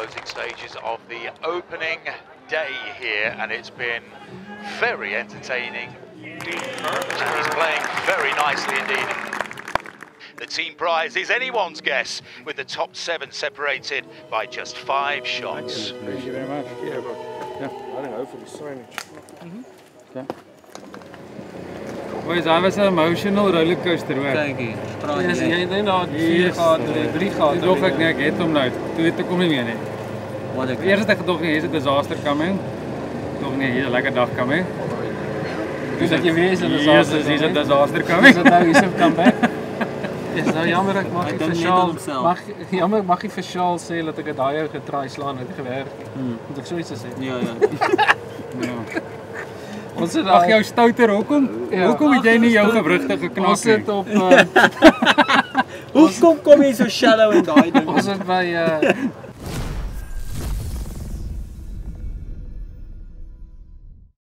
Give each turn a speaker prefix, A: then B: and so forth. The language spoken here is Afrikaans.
A: closing stages of the opening day here, and it's been very entertaining. And he's playing very nicely indeed. The team prize is anyone's guess, with the top 7 separated by just 5 shots.
B: Thank you very much.
C: Yeah, but I don't know for the signage.
B: Okay. Boys, I was an emotional roller coaster hoor.
D: Kijk hier,
C: Yes, jy het nou 4 gehad, 3 gehad.
B: Toe dog ek nee, ek het hom nou. Toe het ek kom nie meer nie.
D: wat ek
B: Eers het ek gedog hier is 'n disaster coming. Tog nee, hier 'n lekker dag coming.
C: Toe dat jy weet is 'n
B: Yes,
C: disaster.
B: is 'n disaster coming.
C: Is dit nou hier se comeback? Is nou jammer ek mag
D: Hy
C: nie
D: dink
C: vir
D: net aan
C: Shaal
D: homself.
C: mag nie vir Shaal sê dat ek dit daai ou getry slaan het gewerk. Moet ek so iets sê?
D: Ja, ja.
B: Ja.
C: Ons het
B: Ag jou stouter, hoekom?
C: Ja.
B: Hoekom het jy nie jou gewrigte geknak
C: ons het op
D: Hoekom kom jy so shallow in daai ding?
C: ons het by